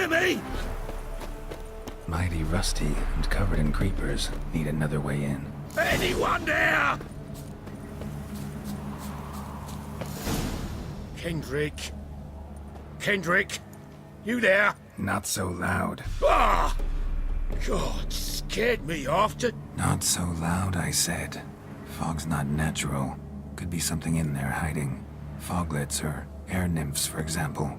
hear me? Mighty rusty and covered in creepers. Need another way in. Anyone there? Kendrick? Kendrick? You there? Not so loud. Ah! God, scared me off to... Not so loud, I said. Fog's not natural. Could be something in there hiding. Foglets or air nymphs, for example.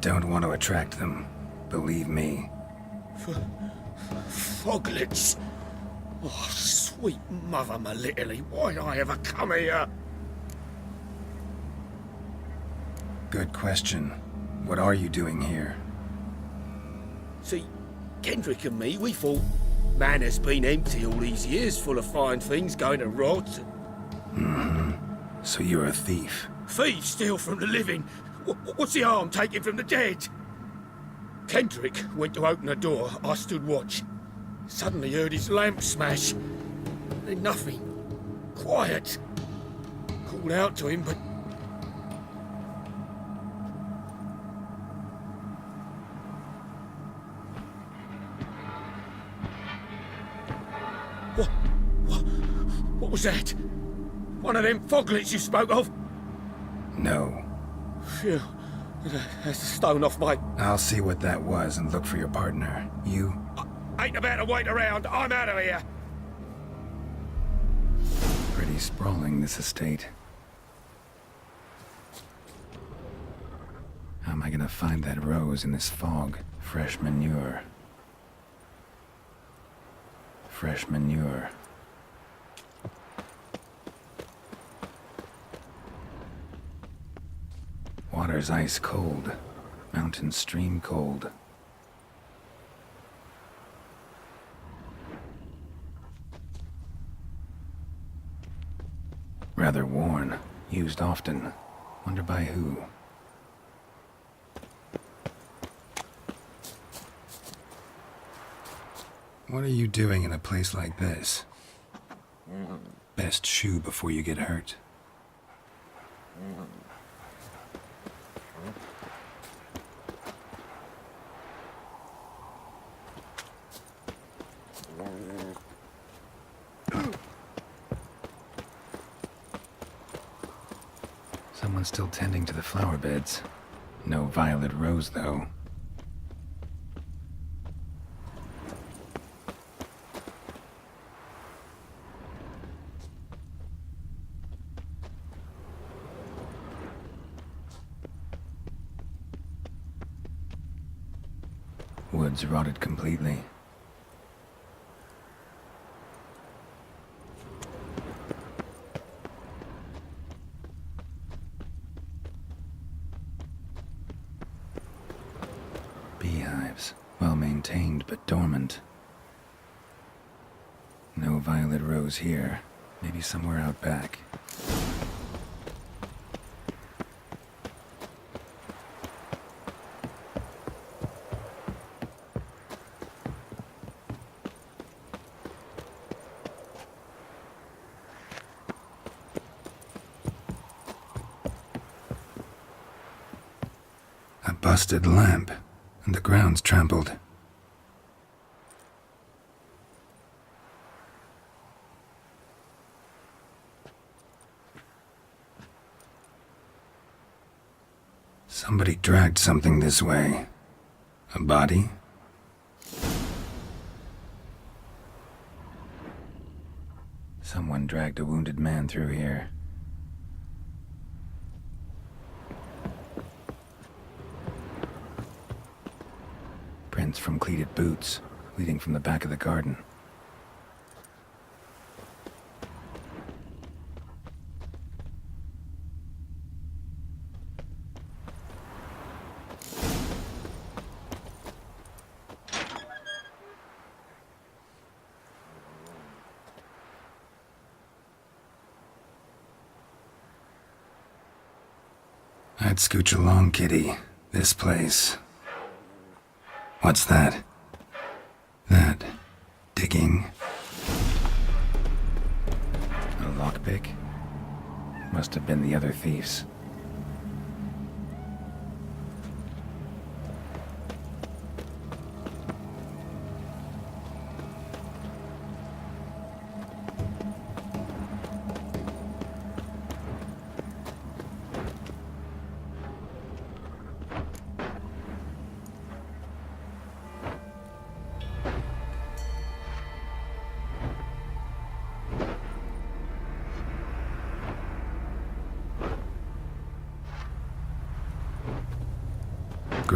Don't want to attract them. Believe me. Foglets? Oh, sweet mother, my little, why'd I ever come here? Good question. What are you doing here? See, Kendrick and me, we thought man has been empty all these years, full of fine things going to rot. Mm-hmm. So you're a thief? Thieves steal from the living. What's the harm taken from the dead? Kendrick went to open the door. I stood watch. Suddenly heard his lamp smash. Then nothing. Quiet. Called out to him, but... What was that? One of them foglets you spoke of? No. Phew. That's a stone off my... I'll see what that was and look for your partner. You? I ain't about to wait around. I'm out of here. Pretty sprawling, this estate. How am I gonna find that rose in this fog? Fresh manure. Fresh manure. Water's ice cold. Mountain stream cold. Rather worn. Used often. Wonder by who. What are you doing in a place like this? Best shoe before you get hurt. Someone's still tending to the flower beds. No violet rose, though. Woods rotted completely. Beehives, well maintained but dormant. No violet rose here. Maybe somewhere out back. A busted lamp, and the ground's trampled. Somebody dragged something this way. A body? Someone dragged a wounded man through here. Prints from cleated boots, leading from the back of the garden. I'd scooch along, kitty. This place. What's that? That. Digging. A lockpick? Must have been the other thieves.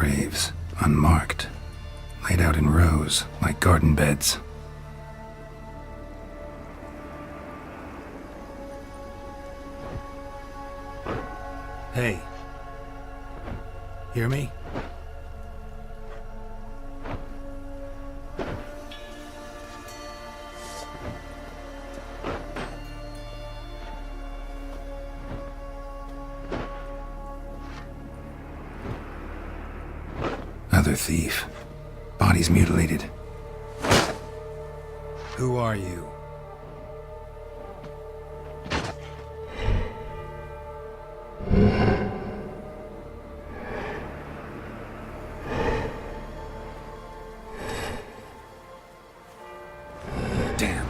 graves, unmarked, laid out in rows like garden beds. Hey. Hear me? Another thief. Bodies mutilated. Who are you? Damn.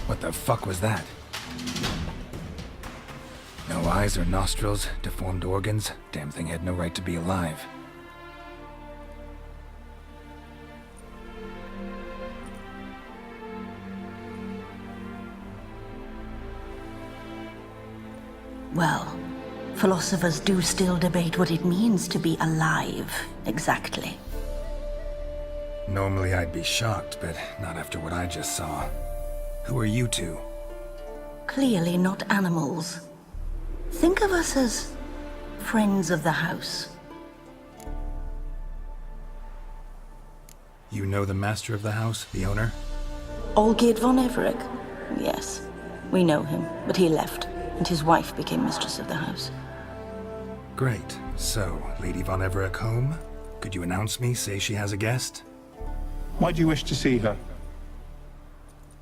What the fuck was that? No eyes or nostrils, deformed organs. Damn thing had no right to be alive. Well, philosophers do still debate what it means to be alive, exactly. Normally I'd be shocked, but not after what I just saw. Who are you two? Clearly not animals. Think of us as friends of the house. You know the master of the house, the owner? Olgierd von Everec? Yes, we know him, but he left, and his wife became mistress of the house. Great. So, Lady von Everec home? Could you announce me, say she has a guest? Why do you wish to see her?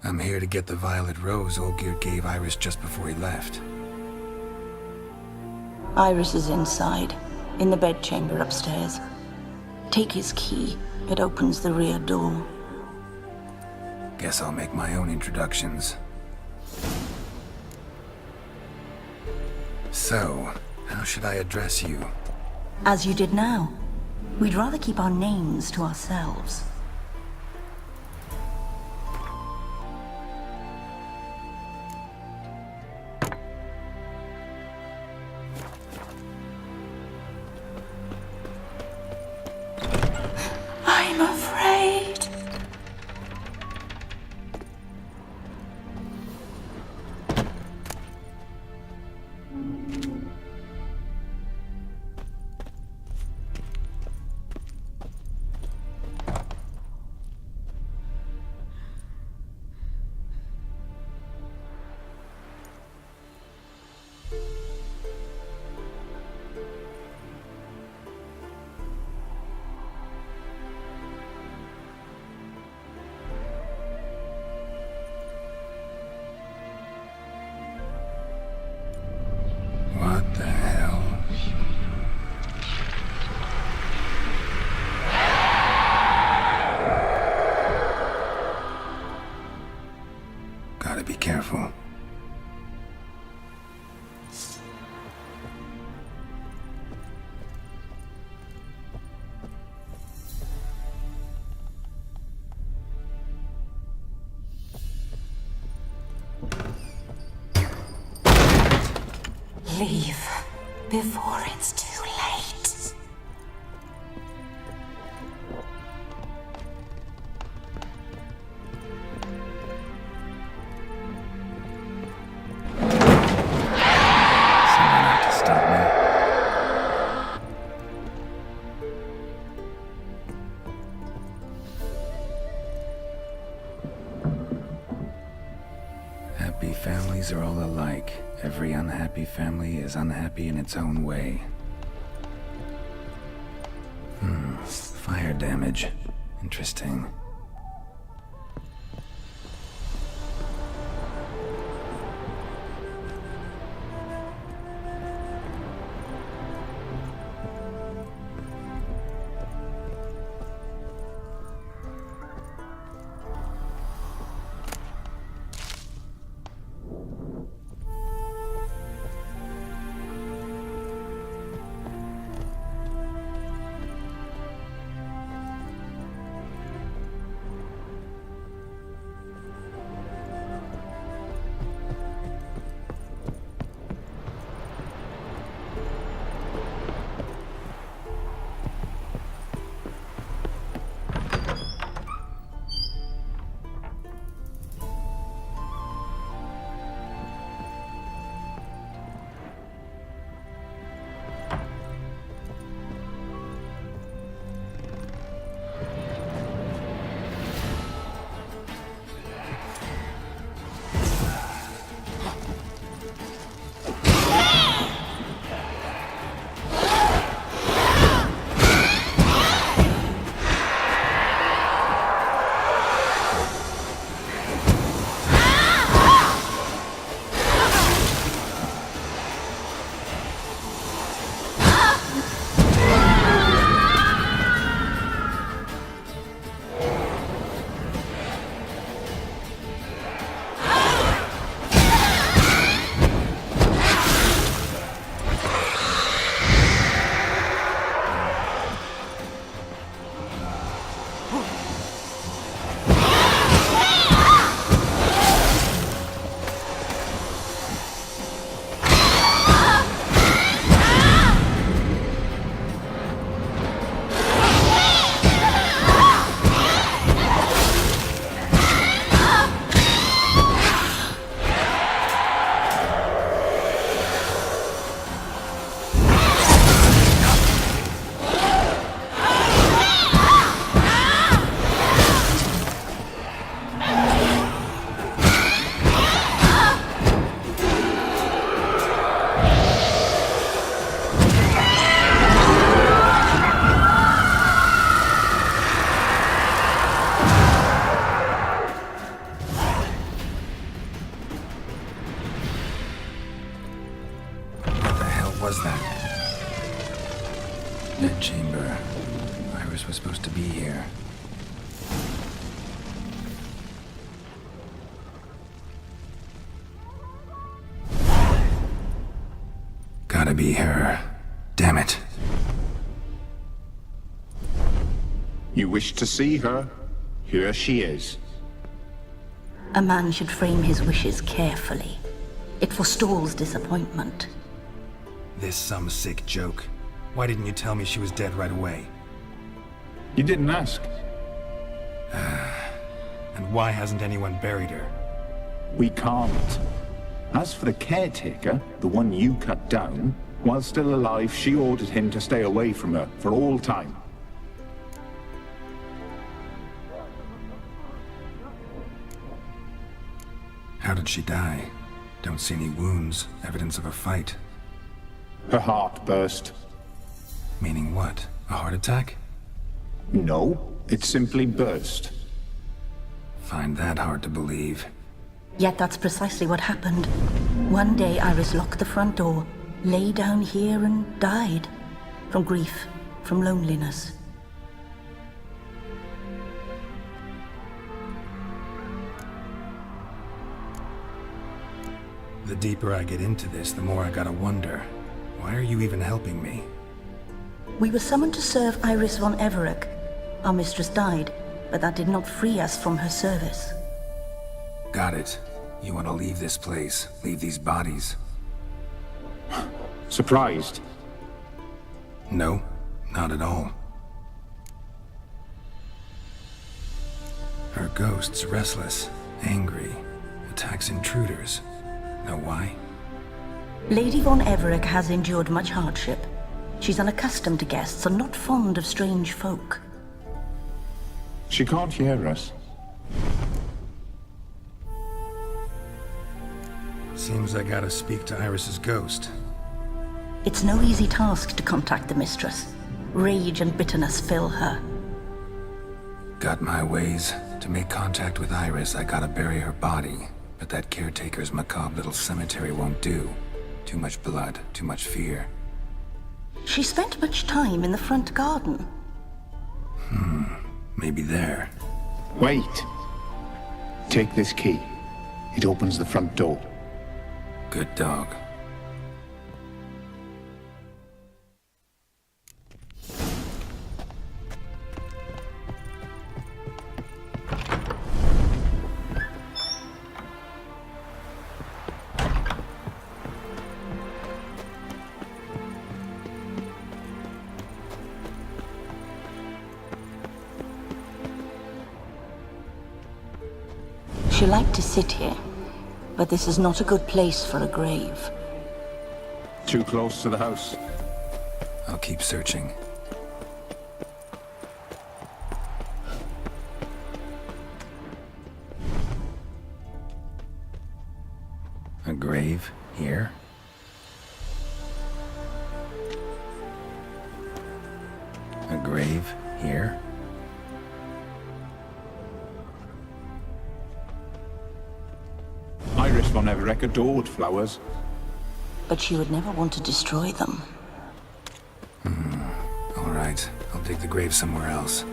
I'm here to get the violet rose Olgierd gave Iris just before he left. Iris is inside, in the bedchamber upstairs. Take his key. It opens the rear door. Guess I'll make my own introductions. So, how should I address you? As you did now. We'd rather keep our names to ourselves. I'm afraid. be careful. Leave before it's too late. Someone have to stop me. Happy families are all alike. Every unhappy family is unhappy in its own way. Fire damage. Interesting. Was that? Bed chamber. Iris was supposed to be here. Gotta be her. Damn it. You wish to see her? Here she is. A man should frame his wishes carefully. It forestalls disappointment. This some sick joke. Why didn't you tell me she was dead right away? You didn't ask. And why hasn't anyone buried her? We can't. As for the caretaker, the one you cut down, while still alive, she ordered him to stay away from her for all time. How did she die? Don't see any wounds, evidence of a fight. Her heart burst. Meaning what? A heart attack? No, it simply burst. Find that hard to believe. Yet that's precisely what happened. One day Iris locked the front door, lay down here and died. From grief, from loneliness. The deeper I get into this, the more I gotta wonder. Why are you even helping me? We were summoned to serve Iris von Everec. Our mistress died, but that did not free us from her service. Got it. You want to leave this place, leave these bodies? Surprised? No, not at all. Her ghost's restless, angry, attacks intruders. Know why? Lady von Everec has endured much hardship. She's unaccustomed to guests and not fond of strange folk. She can't hear us. Seems I gotta speak to Iris's ghost. It's no easy task to contact the mistress. Rage and bitterness fill her. Got my ways. To make contact with Iris, I gotta bury her body. But that caretaker's macabre little cemetery won't do. Too much blood, too much fear. She spent much time in the front garden. Maybe there. Wait. Take this key. It opens the front door. Good dog. She liked to sit here, but this is not a good place for a grave. Too close to the house. I'll keep searching. A grave here? A grave here? Iris von Everec adored flowers. But she would never want to destroy them. All right, I'll dig the grave somewhere else.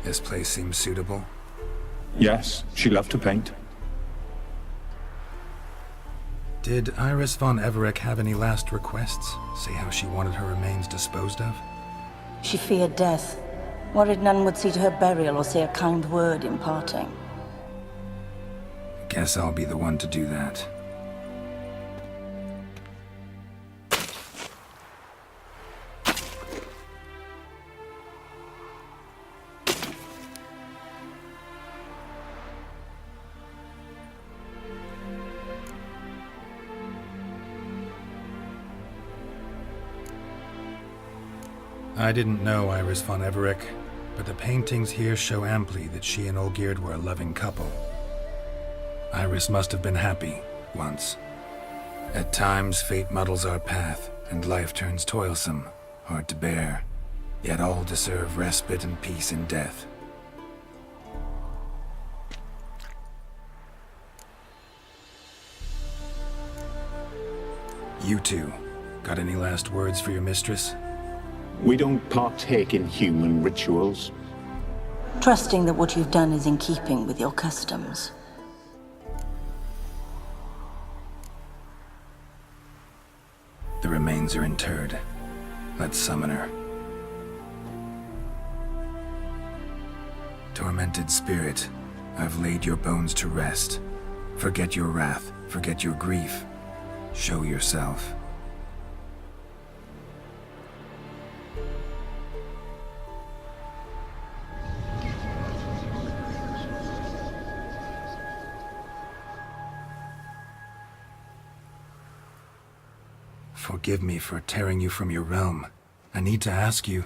This place seems suitable. Yes, she loved to paint. Did Iris von Everec have any last requests? Say how she wanted her remains disposed of? She feared death, worried none would see to her burial or say a kind word in parting. Guess I'll be the one to do that. I didn't know Iris von Everec, but the paintings here show amply that she and Olgierd were a loving couple. Iris must have been happy, once. At times, fate muddles our path, and life turns toilsome, hard to bear. Yet all deserve respite and peace in death. You two, got any last words for your mistress? We don't partake in human rituals. Trusting that what you've done is in keeping with your customs. The remains are interred. Let's summon her. Tormented spirit, I've laid your bones to rest. Forget your wrath, forget your grief. Show yourself. Forgive me for tearing you from your realm. I need to ask you...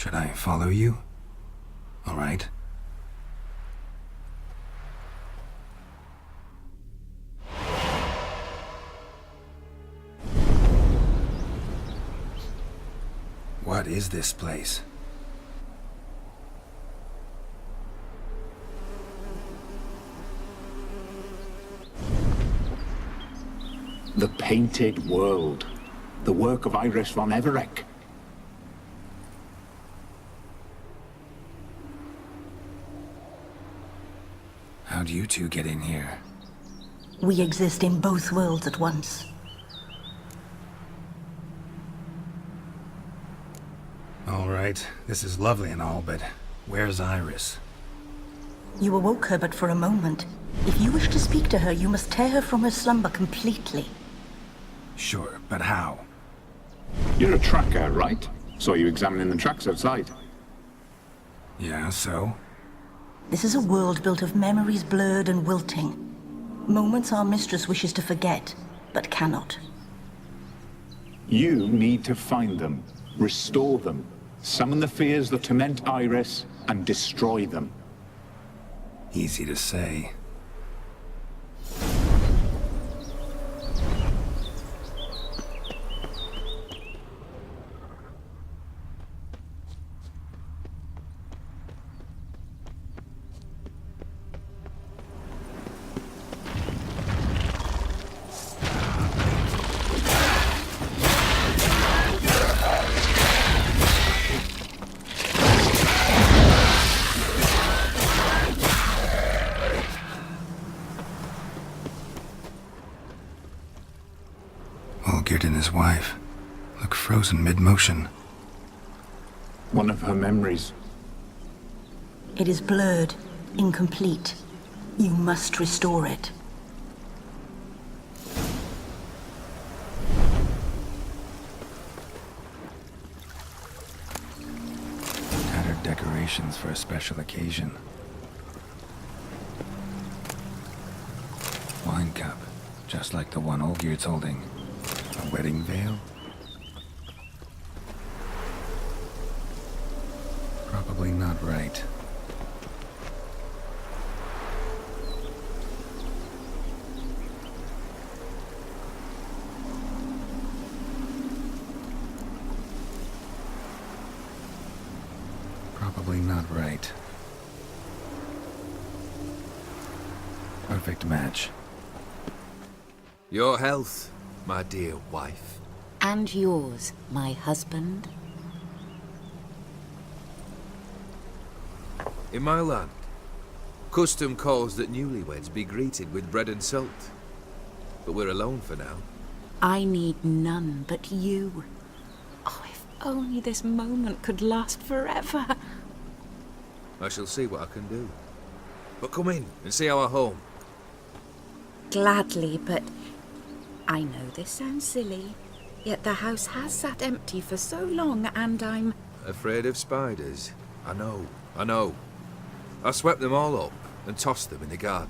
Should I follow you? All right. What is this place? The Painted World. The work of Iris von Everec. How'd you two get in here? We exist in both worlds at once. All right, this is lovely and all, but where's Iris? You awoke her but for a moment. If you wish to speak to her, you must tear her from her slumber completely. Sure, but how? You're a tracker, right? Saw you examining the tracks outside. Yeah, so? This is a world built of memories blurred and wilting. Moments our mistress wishes to forget, but cannot. You need to find them, restore them, summon the fears that torment Iris, and destroy them. Easy to say. Olgierd and his wife look frozen mid-motion. One of her memories. It is blurred, incomplete. You must restore it. Tattered decorations for a special occasion. Wine cup, just like the one Olgierd's holding. A wedding veil? Probably not right. Probably not right. Perfect match. Your health, my dear wife. And yours, my husband. In my land, custom calls that newlyweds be greeted with bread and salt. But we're alone for now. I need none but you. Oh, if only this moment could last forever. I shall see what I can do. But come in and see our home. Gladly, but I know this sounds silly, yet the house has sat empty for so long and I'm... Afraid of spiders? I know. I swept them all up and tossed them in the garden.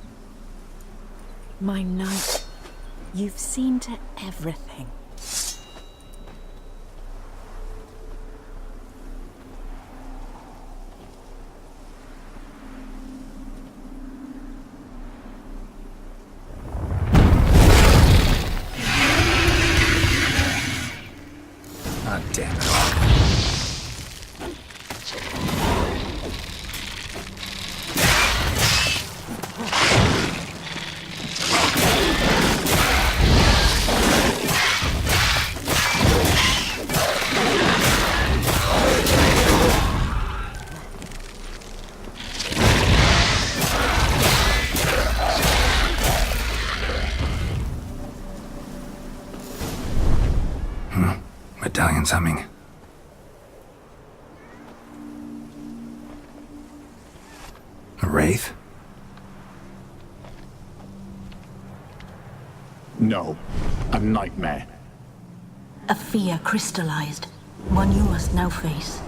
My knight, you've seen to everything. Ah, damn it. Medallion's humming. A wraith? No, a nightmare. A fear crystallized, one you must now face.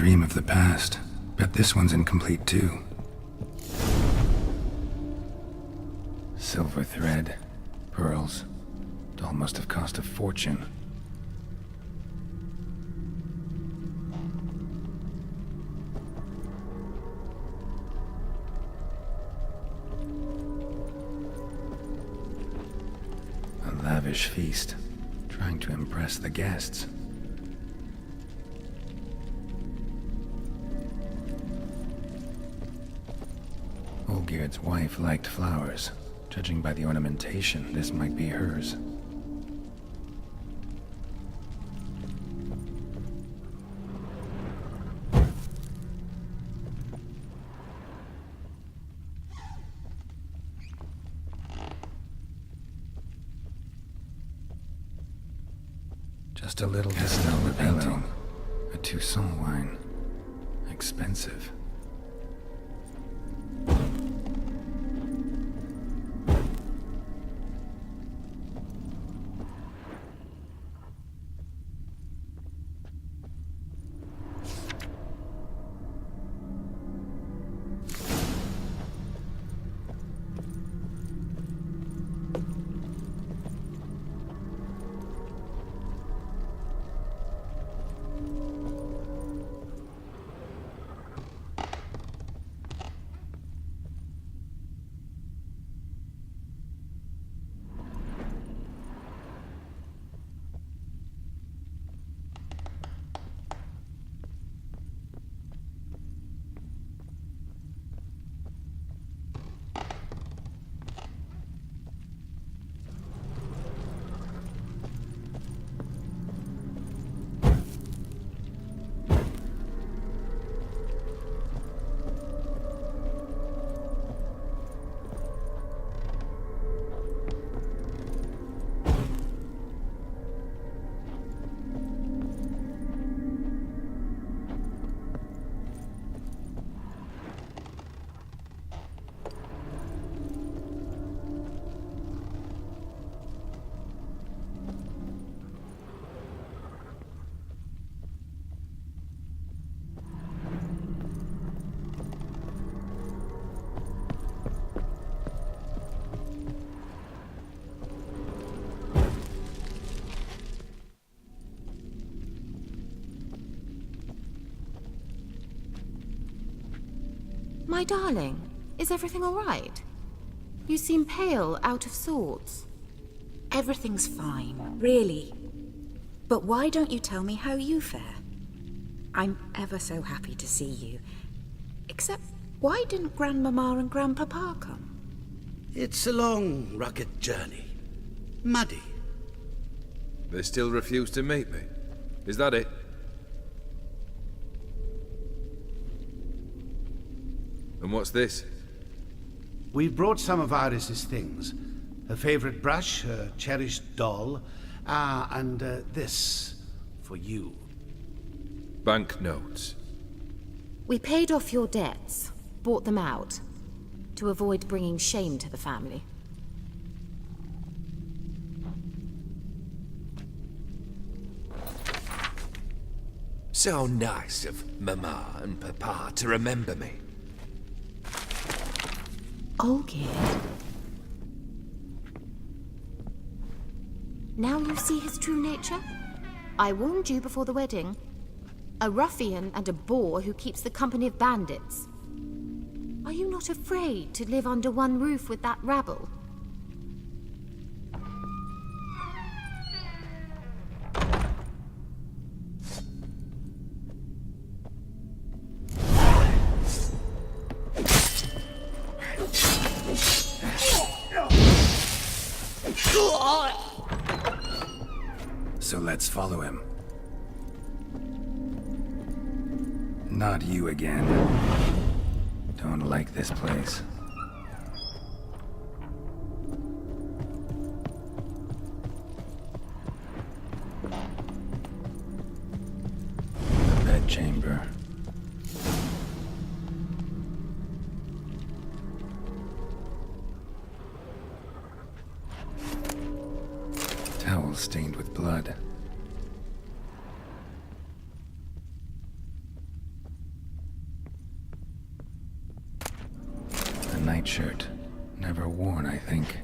dream of the past. Bet this one's incomplete too. Silver thread, pearls. Doll must have cost a fortune. A lavish feast, trying to impress the guests. Olgierd's wife liked flowers. Judging by the ornamentation, this might be hers. Just a little Castella painting. A Toussaint wine. Expensive. My darling, is everything all right? You seem pale, out of sorts. Everything's fine, really. But why don't you tell me how you fare? I'm ever so happy to see you. Except, why didn't Grandmama and Grandpapa come? It's a long, rugged journey. Muddy. They still refuse to meet me. Is that it? And what's this? We've brought some of Iris's things. Her favorite brush, her cherished doll, and this for you. Banknotes. We paid off your debts, bought them out, to avoid bringing shame to the family. So nice of Mama and Papa to remember me. Olgierd. Now you see his true nature? I warned you before the wedding. A ruffian and a boor who keeps the company of bandits. Are you not afraid to live under one roof with that rabble? So let's follow him. Not you again. Don't like this place. The bedchamber. Towel stained with blood. nightshirt. Never worn, I think.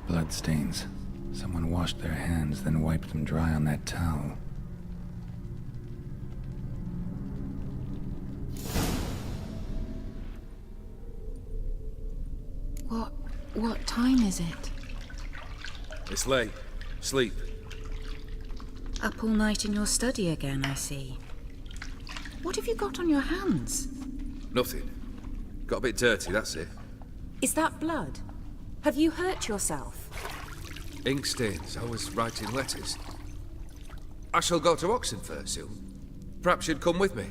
Bloodstains. Someone washed their hands, then wiped them dry on that towel. What time is it? It's late. Sleep. Up all night in your study again, I see. What have you got on your hands? Nothing. Got a bit dirty, that's it. Is that blood? Have you hurt yourself? Ink stains. I was writing letters. I shall go to Oxenfurt soon. Perhaps you'd come with me.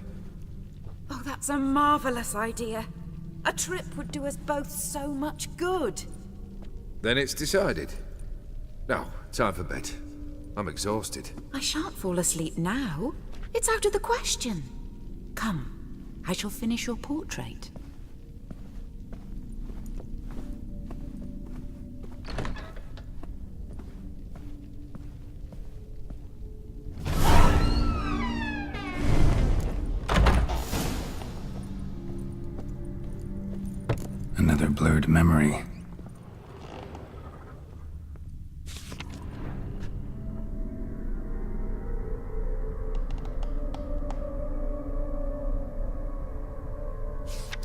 Oh, that's a marvellous idea. A trip would do us both so much good. Then it's decided. Now, time for bed. I'm exhausted. I shan't fall asleep now. It's out of the question. Come, I shall finish your portrait. Another blurred memory.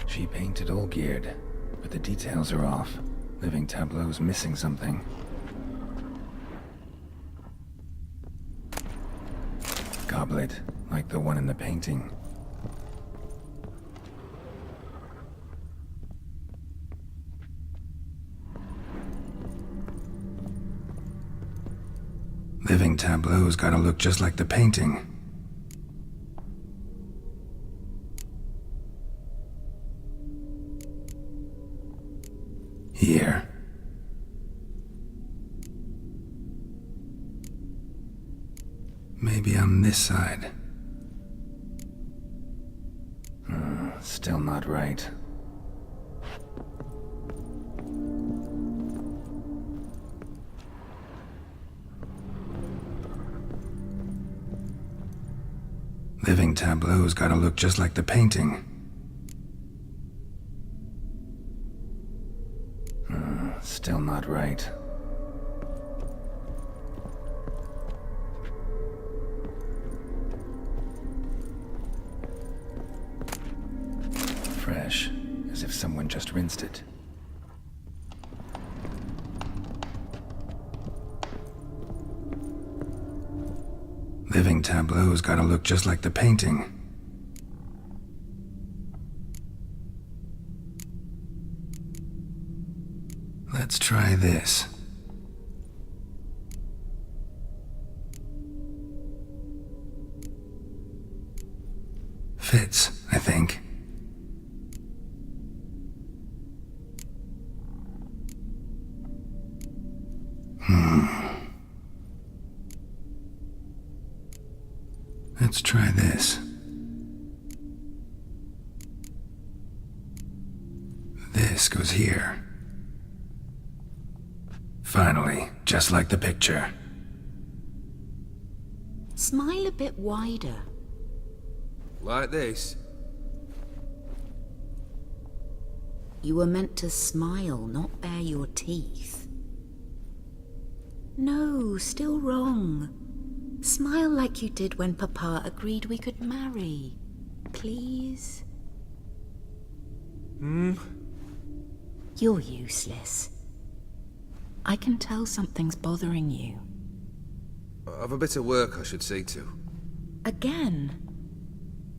She painted all geared, but the details are off. Living tableau's missing something. Goblet, like the one in the painting. Living tableau's gotta look just like the painting. Here. Maybe on this side. Still not right. Living tableau's gotta look just like the painting. Still not right. Fresh, as if someone just rinsed it. Living tableau's gotta look just like the painting. Let's try this. Fits, I think. Let's try this. This goes here. Finally, just like the picture. Smile a bit wider. Like this? You were meant to smile, not bare your teeth. No, still wrong. Smile like you did when Papa agreed we could marry. Please? You're useless. I can tell something's bothering you. I've a bit of work I should see to. Again?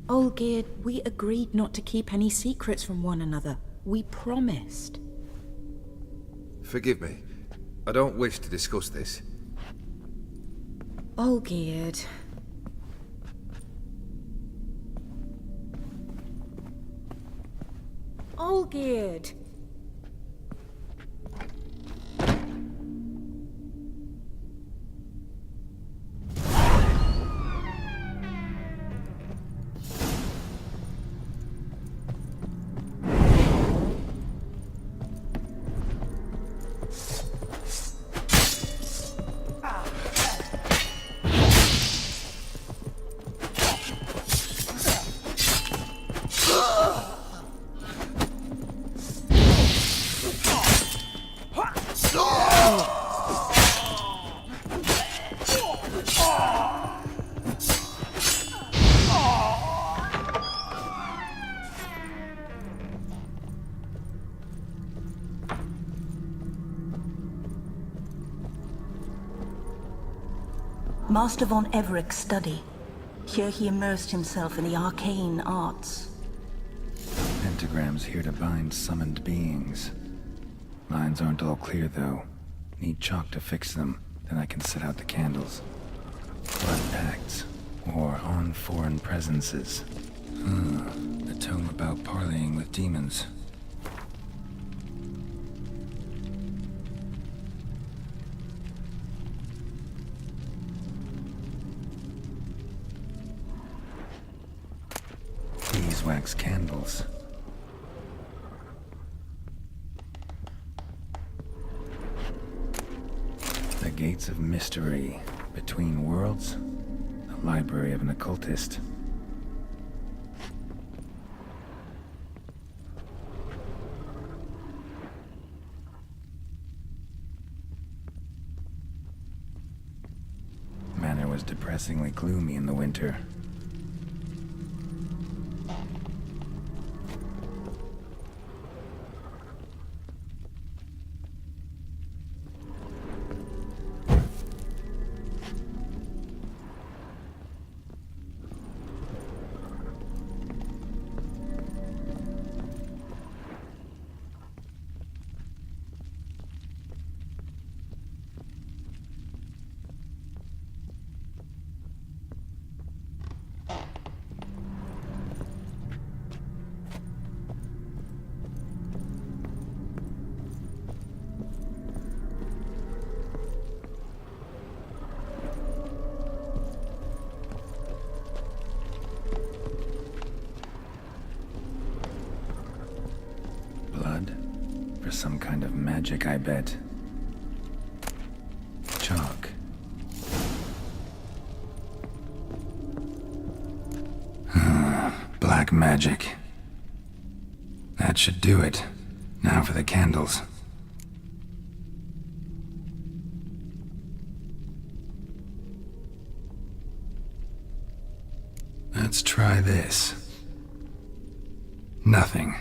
Olgierd, we agreed not to keep any secrets from one another. We promised. Forgive me. I don't wish to discuss this. Olgierd. Olgierd! Master von Everett's study. Here he immersed himself in the arcane arts. Pentagrams here to bind summoned beings. Lines aren't all clear, though. Need chalk to fix them, then I can set out the candles. Blood pacts, or on foreign presences. A tome about parleying with demons. Beeswax candles. The Gates of Mystery. Between Worlds. The Library of an Occultist. Manor was depressingly gloomy in the winter. Some kind of magic, I bet. Chalk. Black magic. That should do it. Now for the candles. Let's try this. Nothing.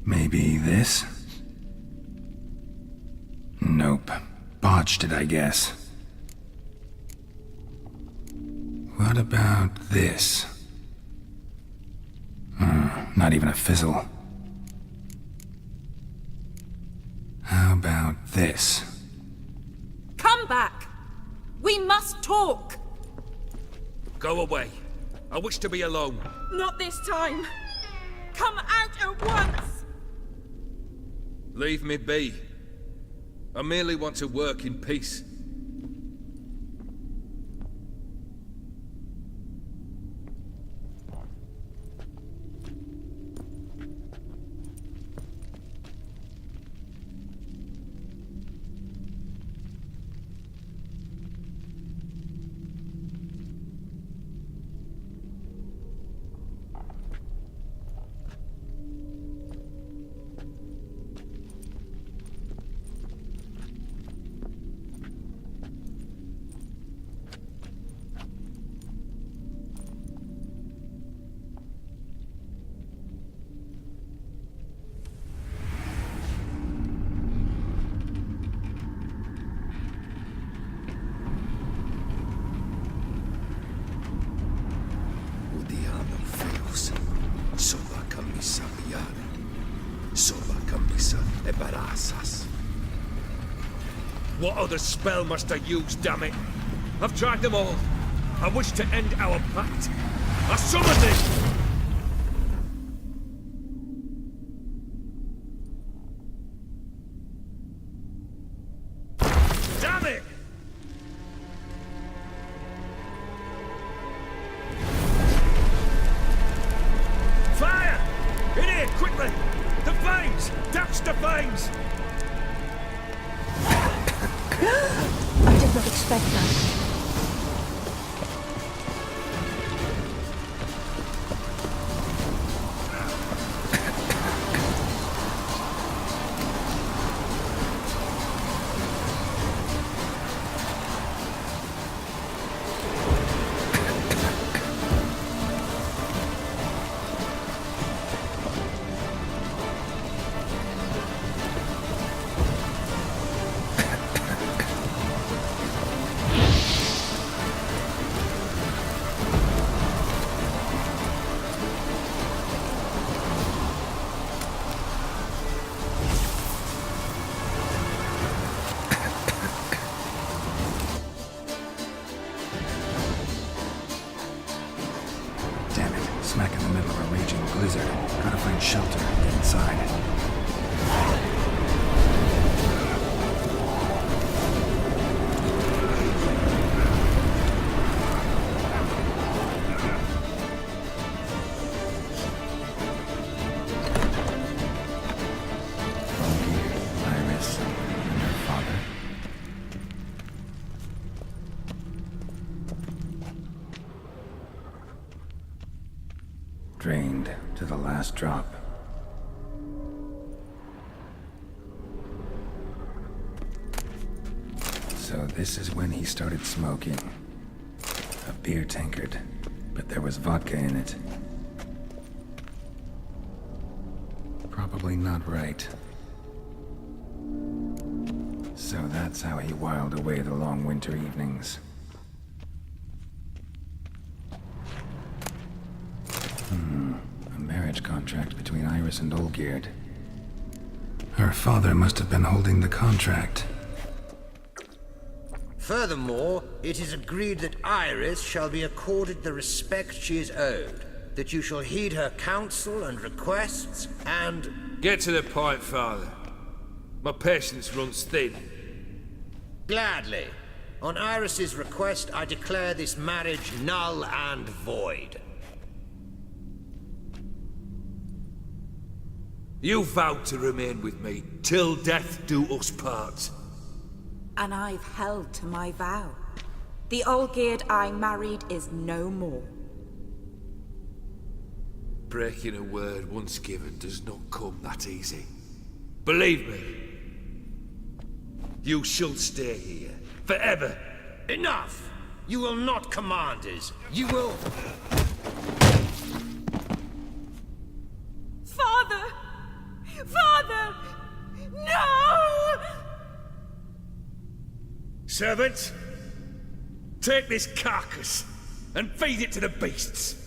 Maybe this? Nope. Botched it, I guess. What about this? Not even a fizzle. How about this? Come back! We must talk! Go away. I wish to be alone. Not this time! Come out at once! Leave me be. I merely want to work in peace. What other spell must I use, damn it? I've tried them all. I wish to end our pact. I summon it! Damn it! Fire! In here, quickly! The flames! Douse the flames! I did not expect that. drained to the last drop. So this is when he started smoking. A beer tankard, but there was vodka in it. Probably not right. So that's how he whiled away the long winter evenings. A marriage contract between Iris and Olgierd. Her father must have been holding the contract. Furthermore, it is agreed that Iris shall be accorded the respect she is owed, that you shall heed her counsel and requests, and... Get to the point, Father. My patience runs thin. Gladly. On Iris's request, I declare this marriage null and void. You vowed to remain with me till death do us part. And I've held to my vow. The Olgierd I married is no more. Breaking a word once given does not come that easy. Believe me. You shall stay here. Forever. Enough! You will not command us. You will... Father! Father! No! Servant, take this carcass and feed it to the beasts.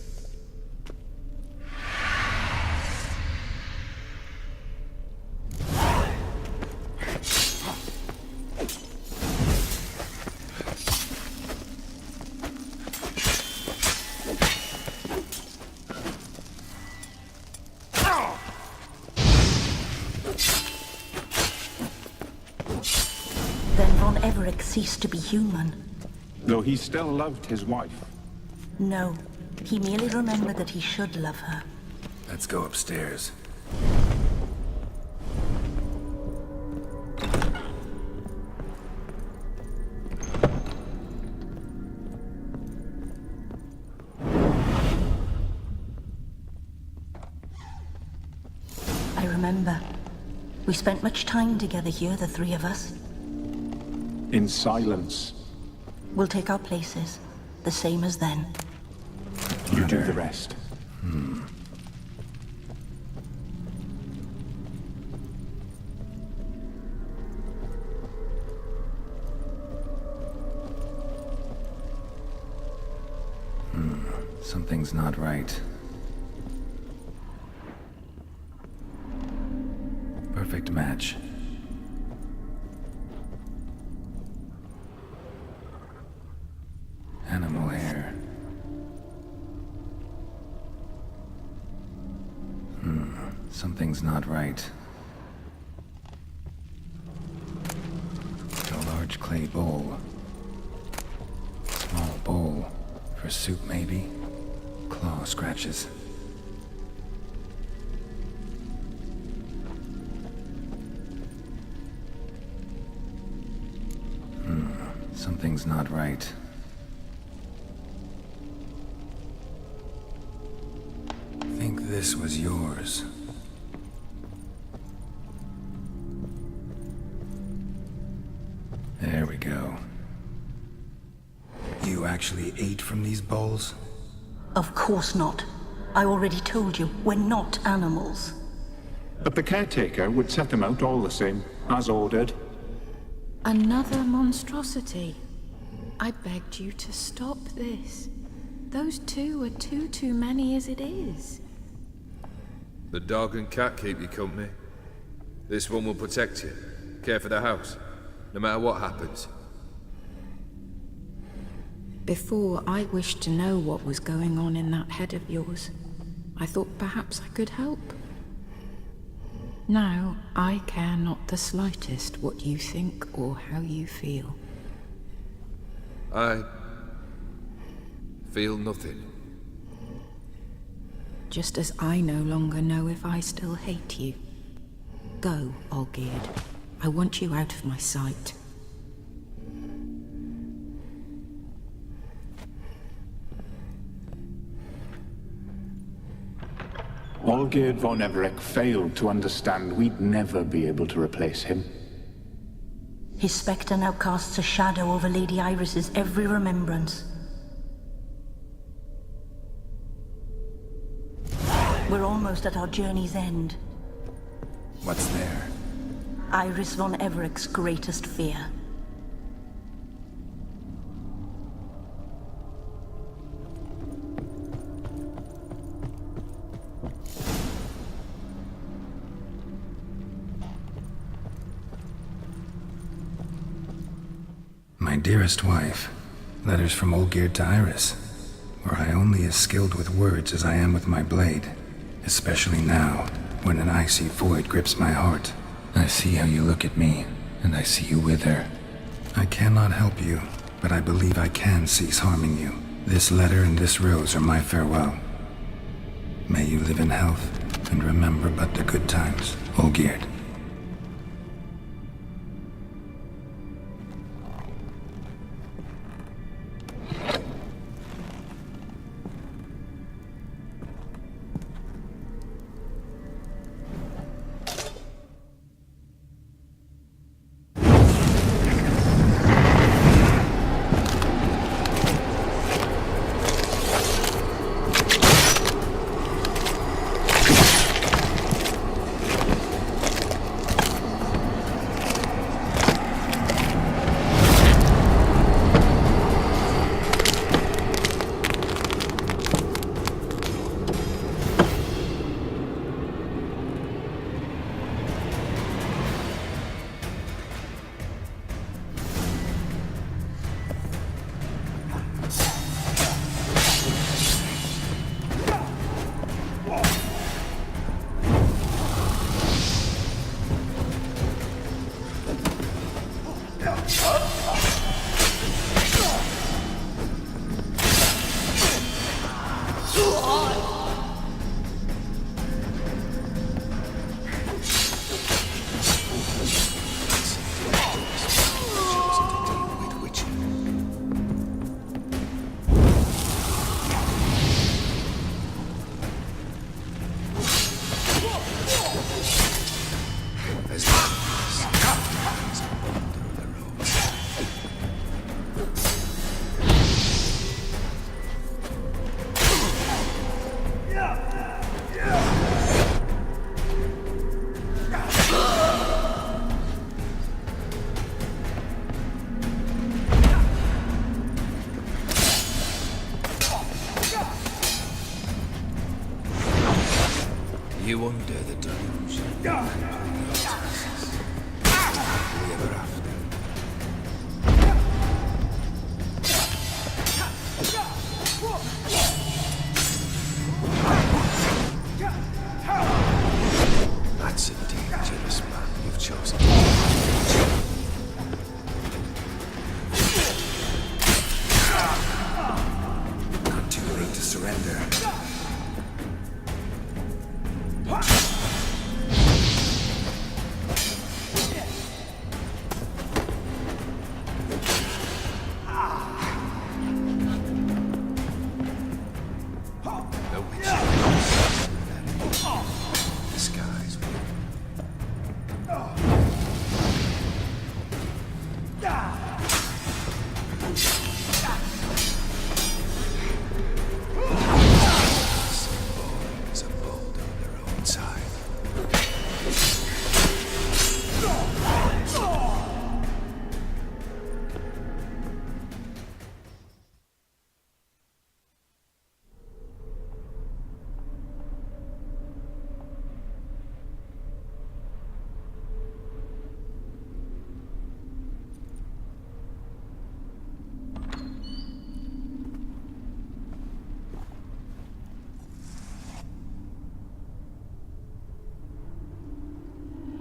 Then Von Everett ceased to be human. Though he still loved his wife. No, he merely remembered that he should love her. Let's go upstairs. I remember. We spent much time together here, the three of us. In silence. We'll take our places, the same as then. You do the rest. Something's not right. Perfect match. Animal hair. Something's not right. A large clay bowl. Small bowl. For soup, maybe? Claw scratches. Something's not right. Think this was yours. There we go. You actually ate from these bowls? Of course not. I already told you, we're not animals. But the caretaker would set them out all the same, as ordered. Another monstrosity. I begged you to stop this. Those two are too many as it is. The dog and cat keep you company. This one will protect you, care for the house, no matter what happens. Before, I wished to know what was going on in that head of yours. I thought perhaps I could help. Now, I care not the slightest what you think or how you feel. I feel nothing. Just as I no longer know if I still hate you. Go, Olgierd. I want you out of my sight. Olgierd von Everec failed to understand we'd never be able to replace him. His spectre now casts a shadow over Lady Iris's every remembrance. We're almost at our journey's end. What's there? Iris von Everec's greatest fear. My dearest wife, letters from Olgierd to Iris. Were I only as skilled with words as I am with my blade, especially now, when an icy void grips my heart. I see how you look at me, and I see you with her. I cannot help you, but I believe I can cease harming you. This letter and this rose are my farewell. May you live in health, and remember but the good times, Olgierd. You undo the delusion. Happily ever after. That's a dangerous man you've chosen. Not too late to surrender.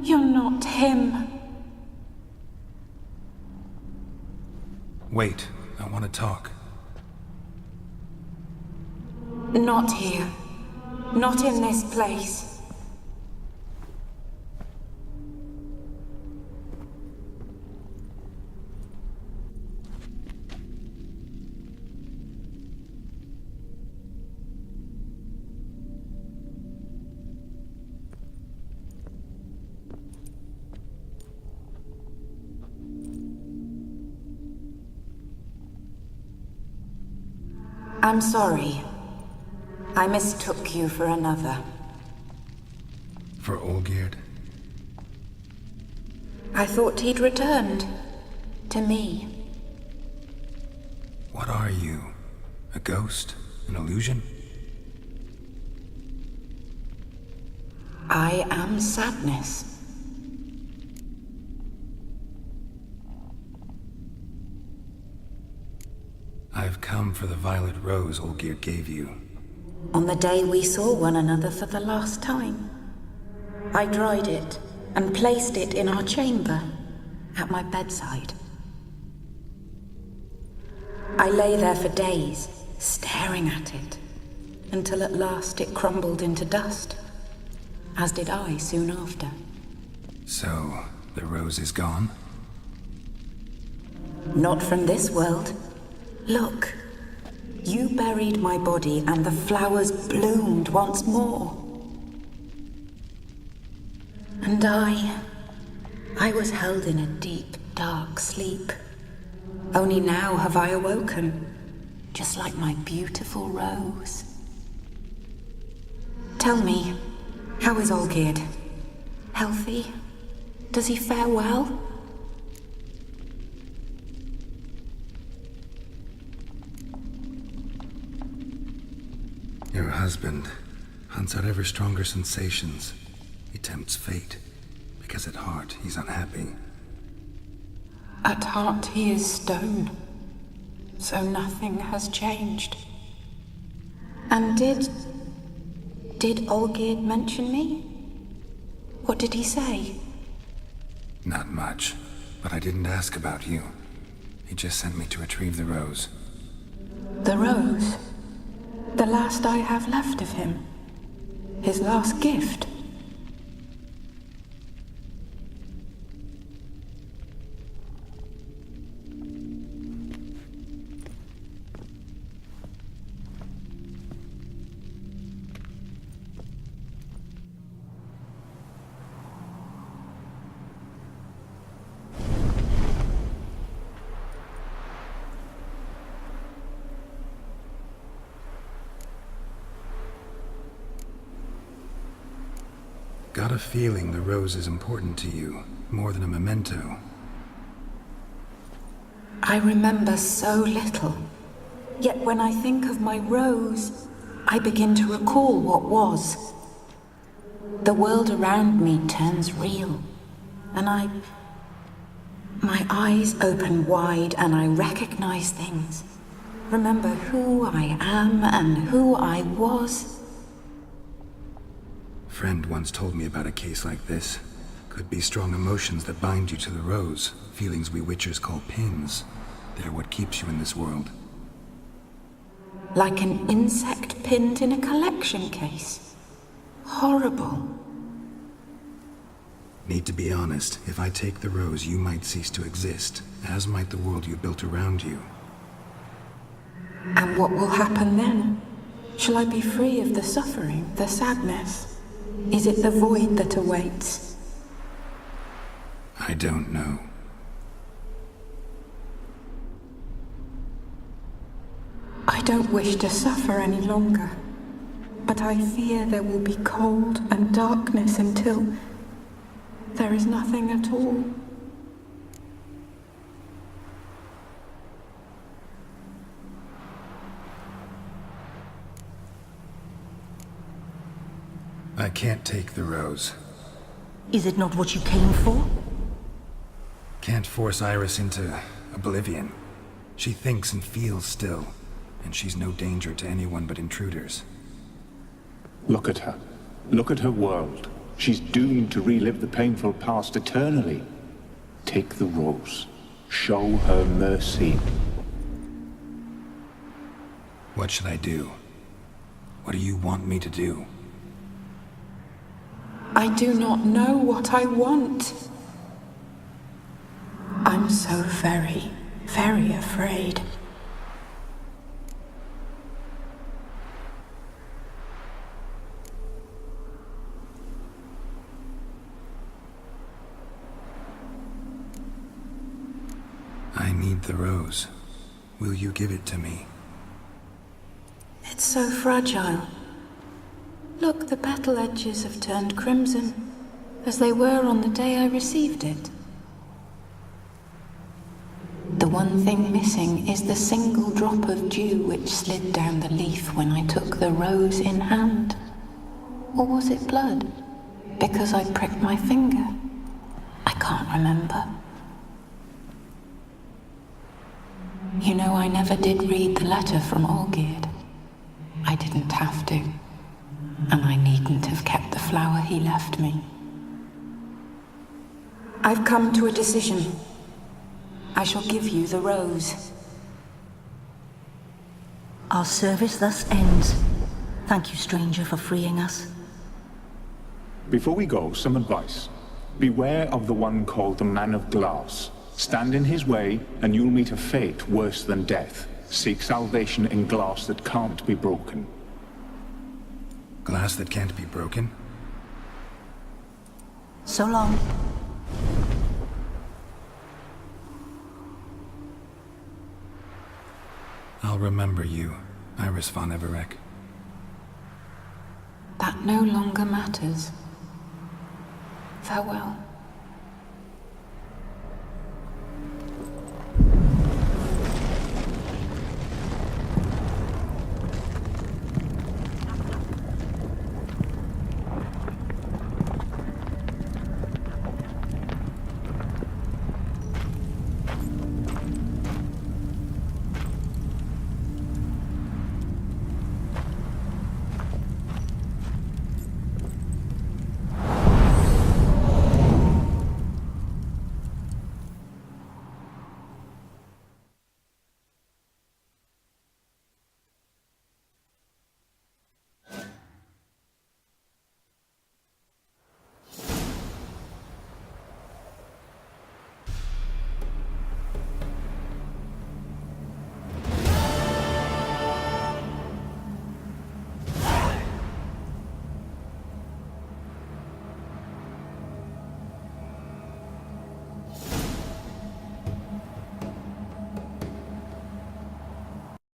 You're not him. Wait, I want to talk. Not here. Not in this place. I'm sorry. I mistook you for another. For Olgierd? I thought he'd returned. To me. What are you? A ghost? An illusion? I am sadness. I've come for the violet rose Olgierd gave you. On the day we saw one another for the last time, I dried it and placed it in our chamber, at my bedside. I lay there for days, staring at it, until at last it crumbled into dust, as did I soon after. So, the rose is gone? Not from this world. Look, you buried my body and the flowers bloomed once more. And I was held in a deep, dark sleep. Only now have I awoken, just like my beautiful rose. Tell me, how is Olgierd? Healthy? Does he fare well? Your husband hunts out ever stronger sensations. He tempts fate, because at heart he's unhappy. At heart he is stone, so nothing has changed. And did Olgierd mention me? What did he say? Not much, but I didn't ask about you. He just sent me to retrieve the rose. The rose? The last I have left of him? His last gift? Got a feeling the rose is important to you, more than a memento. I remember so little. Yet when I think of my rose, I begin to recall what was. The world around me turns real, and my eyes open wide and I recognize things. Remember who I am and who I was. Friend once told me about a case like this. Could be strong emotions that bind you to the rose, feelings we witchers call pins. They're what keeps you in this world. Like an insect pinned in a collection case. Horrible. Need to be honest, if I take the rose, you might cease to exist, as might the world you built around you. And what will happen then? Shall I be free of the suffering, the sadness? Is it the void that awaits? I don't know. I don't wish to suffer any longer, but I fear there will be cold and darkness until there is nothing at all. I can't take the rose. Is it not what you came for? Can't force Iris into oblivion. She thinks and feels still, and she's no danger to anyone but intruders. Look at her. Look at her world. She's doomed to relive the painful past eternally. Take the rose. Show her mercy. What should I do? What do you want me to do? I do not know what I want. I'm so very, very afraid. I need the rose. Will you give it to me? It's so fragile. Look, the petal edges have turned crimson, as they were on the day I received it. The one thing missing is the single drop of dew which slid down the leaf when I took the rose in hand. Or was it blood? Because I pricked my finger. I can't remember. You know, I never did read the letter from Olgierd. I didn't have to. And I needn't have kept the flower he left me. I've come to a decision. I shall give you the rose. Our service thus ends. Thank you, stranger, for freeing us. Before we go, some advice. Beware of the one called the Man of Glass. Stand in his way, and you'll meet a fate worse than death. Seek salvation in glass that can't be broken. Glass that can't be broken? So long. I'll remember you, Iris von Everec. That no longer matters. Farewell.